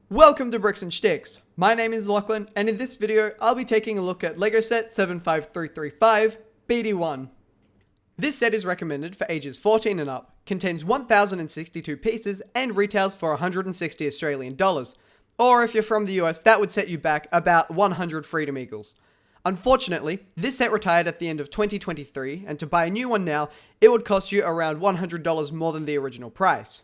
Welcome to BricksNShticks. My name is Lachlan, and in this video, I'll be taking a look at LEGO set 75335 BD-1. This set is recommended for ages 14 and up, contains 1062 pieces, and retails for 160 Australian dollars. Or if you're from the US, that would set you back about 100 Freedom Eagles. Unfortunately, this set retired at the end of 2023, and to buy a new one now, it would cost you around $100 more than the original price.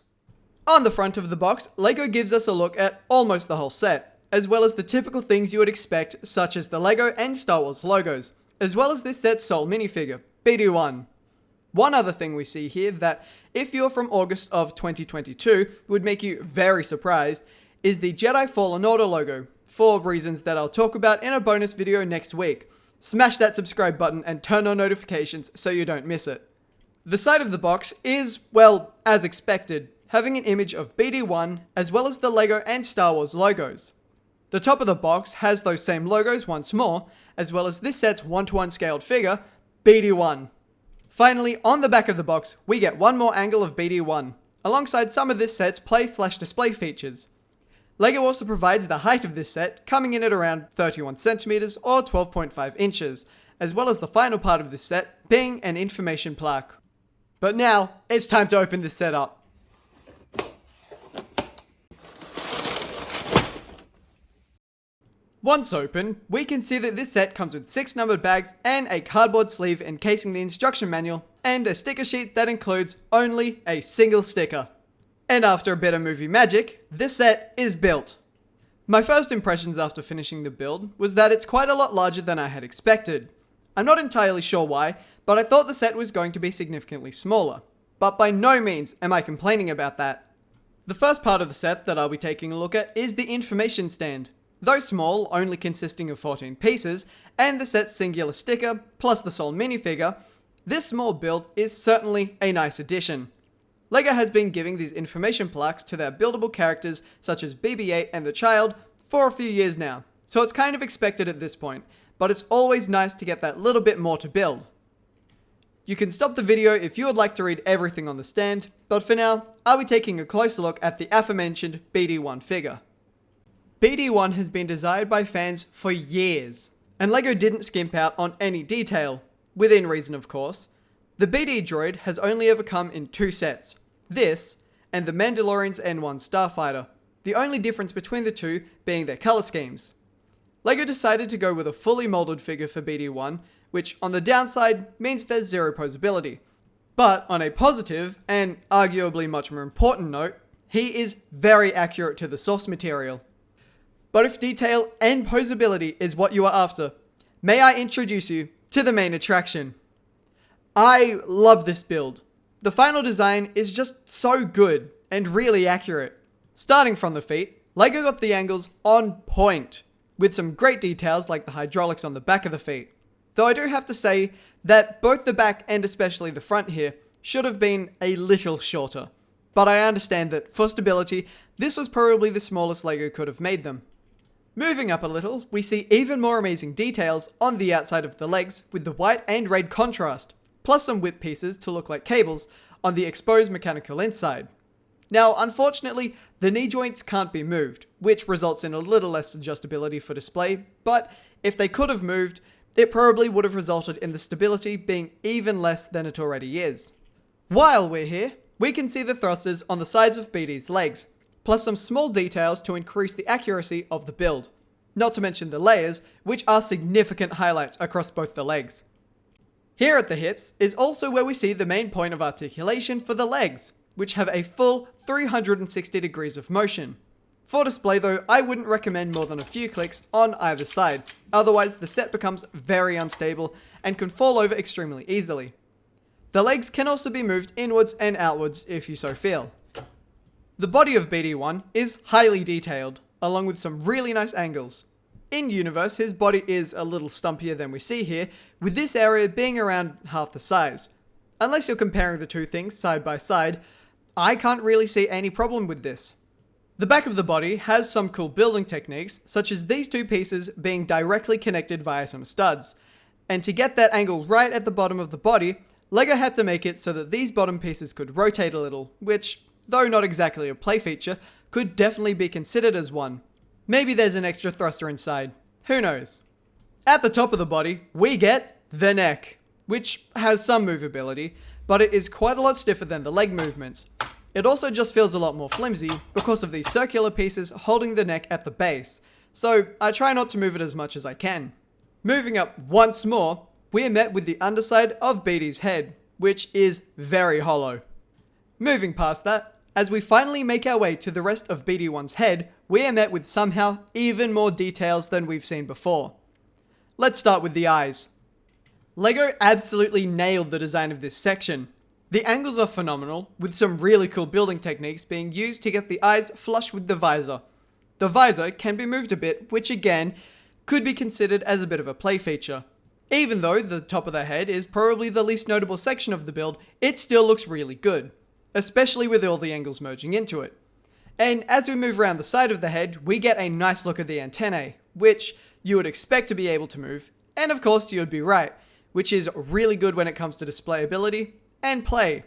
On the front of the box, LEGO gives us a look at almost the whole set, as well as the typical things you would expect, such as the LEGO and Star Wars logos, as well as this set's sole minifigure, BD-1. One other thing we see here that, if you're from August of 2022, would make you very surprised, is the Jedi Fallen Order logo, for reasons that I'll talk about in a bonus video next week. Smash that subscribe button and turn on notifications so you don't miss it. The side of the box is, well, as expected, having an image of BD-1 as well as the LEGO and Star Wars logos. The top of the box has those same logos once more, as well as this set's 1:1 scaled figure, BD-1. Finally, on the back of the box, we get one more angle of BD-1, alongside some of this set's play/display features. LEGO also provides the height of this set, coming in at around 31 centimeters or 12.5 inches, as well as the final part of this set being an information plaque. But now, it's time to open this set up. Once open, we can see that this set comes with 6 numbered bags and a cardboard sleeve encasing the instruction manual, and a sticker sheet that includes only a single sticker. And after a bit of movie magic, this set is built. My first impressions after finishing the build was that it's quite a lot larger than I had expected. I'm not entirely sure why, but I thought the set was going to be significantly smaller. But by no means am I complaining about that. The first part of the set that I'll be taking a look at is the information stand. Though small, only consisting of 14 pieces, and the set's singular sticker, plus the sole minifigure, this small build is certainly a nice addition. LEGO has been giving these information plaques to their buildable characters such as BB-8 and the Child for a few years now, so it's kind of expected at this point, but it's always nice to get that little bit more to build. You can stop the video if you would like to read everything on the stand, but for now, I'll be taking a closer look at the aforementioned BD-1 figure. BD-1 has been desired by fans for years, and LEGO didn't skimp out on any detail, within reason of course. The BD droid has only ever come in 2 sets, this, and the Mandalorian's N1 Starfighter, the only difference between the two being their colour schemes. LEGO decided to go with a fully moulded figure for BD-1, which on the downside means there's zero posability. But on a positive, and arguably much more important note, he is very accurate to the source material. But if detail and posability is what you are after, may I introduce you to the main attraction. I love this build. The final design is just so good and really accurate. Starting from the feet, LEGO got the angles on point, with some great details like the hydraulics on the back of the feet. Though I do have to say that both the back and especially the front here should have been a little shorter. But I understand that for stability, this was probably the smallest LEGO could have made them. Moving up a little, we see even more amazing details on the outside of the legs with the white and red contrast, plus some whip pieces to look like cables on the exposed mechanical inside. Now, unfortunately, the knee joints can't be moved, which results in a little less adjustability for display, but if they could have moved, it probably would have resulted in the stability being even less than it already is. While we're here, we can see the thrusters on the sides of BD's legs, plus some small details to increase the accuracy of the build. Not to mention the layers, which are significant highlights across both the legs. Here at the hips is also where we see the main point of articulation for the legs, which have a full 360 degrees of motion. For display though, I wouldn't recommend more than a few clicks on either side, otherwise the set becomes very unstable and can fall over extremely easily. The legs can also be moved inwards and outwards if you so feel. The body of BD-1 is highly detailed, along with some really nice angles. In universe, his body is a little stumpier than we see here, with this area being around half the size. Unless you're comparing the two things side by side, I can't really see any problem with this. The back of the body has some cool building techniques, such as these 2 pieces being directly connected via some studs. And to get that angle right at the bottom of the body, LEGO had to make it so that these bottom pieces could rotate a little, which, though not exactly a play feature, could definitely be considered as one. Maybe there's an extra thruster inside. Who knows? At the top of the body, we get the neck, which has some movability, but it is quite a lot stiffer than the leg movements. It also just feels a lot more flimsy because of these circular pieces holding the neck at the base, so I try not to move it as much as I can. Moving up once more, we are met with the underside of BD's head, which is very hollow. Moving past that, as we finally make our way to the rest of BD-1's head, we are met with somehow even more details than we've seen before. Let's start with the eyes. LEGO absolutely nailed the design of this section. The angles are phenomenal, with some really cool building techniques being used to get the eyes flush with the visor. The visor can be moved a bit, which again, could be considered as a bit of a play feature. Even though the top of the head is probably the least notable section of the build, it still looks really good, especially with all the angles merging into it. And as we move around the side of the head, we get a nice look at the antennae, which you would expect to be able to move, and of course you would be right, which is really good when it comes to displayability and play.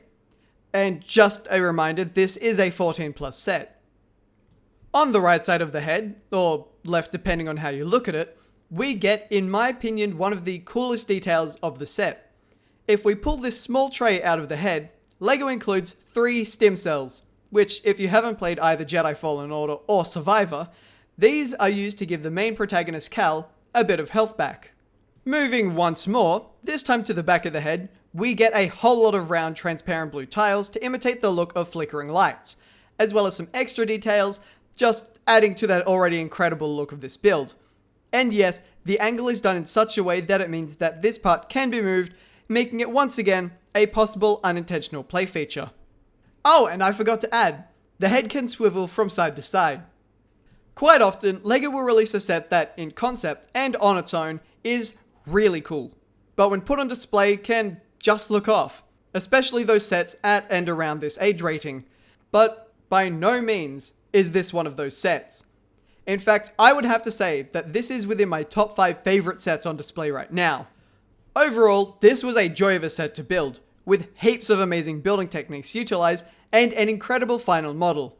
And just a reminder, this is a 14+ set. On the right side of the head, or left depending on how you look at it, we get, in my opinion, one of the coolest details of the set. If we pull this small tray out of the head, LEGO includes 3 stim cells, which if you haven't played either Jedi Fallen Order or Survivor, these are used to give the main protagonist Cal a bit of health back. Moving once more, this time to the back of the head, we get a whole lot of round transparent blue tiles to imitate the look of flickering lights, as well as some extra details, just adding to that already incredible look of this build. And yes, the angle is done in such a way that it means that this part can be moved, making it once again a possible unintentional play feature. Oh, and I forgot to add, the head can swivel from side to side. Quite often, LEGO will release a set that, in concept and on its own, is really cool, but when put on display can just look off, especially those sets at and around this age rating. But by no means is this one of those sets. In fact, I would have to say that this is within my top 5 favorite sets on display right now. Overall, this was a joy of a set to build, with heaps of amazing building techniques utilized and an incredible final model.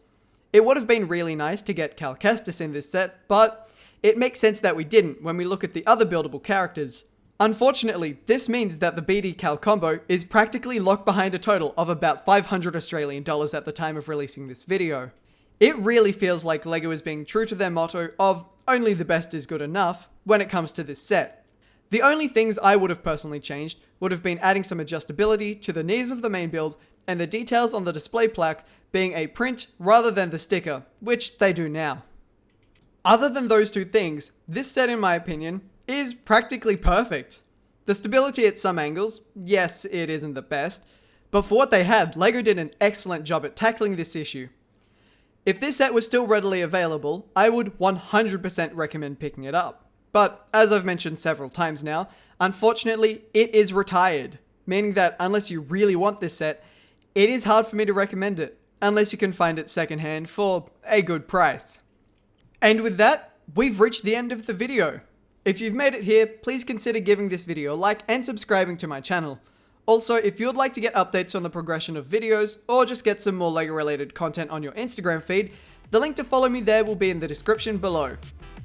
It would have been really nice to get Cal Kestis in this set, but it makes sense that we didn't when we look at the other buildable characters. Unfortunately, this means that the BD Cal combo is practically locked behind a total of about $500 Australian at the time of releasing this video. It really feels like LEGO is being true to their motto of only the best is good enough when it comes to this set. The only things I would have personally changed would have been adding some adjustability to the knees of the main build and the details on the display plaque being a print rather than the sticker, which they do now. Other than those 2 things, this set in my opinion is practically perfect. The stability at some angles, yes, it isn't the best, but for what they had, LEGO did an excellent job at tackling this issue. If this set was still readily available, I would 100% recommend picking it up. But as I've mentioned several times now, unfortunately it is retired, meaning that unless you really want this set, it is hard for me to recommend it, unless you can find it secondhand for a good price. And with that, we've reached the end of the video. If you've made it here, please consider giving this video a like and subscribing to my channel. Also, if you'd like to get updates on the progression of videos, or just get some more LEGO related content on your Instagram feed, the link to follow me there will be in the description below.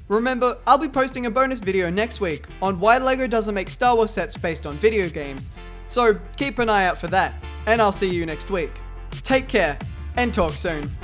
Remember, I'll be posting a bonus video next week on why LEGO doesn't make Star Wars sets based on video games, so keep an eye out for that, and I'll see you next week. Take care, and talk soon.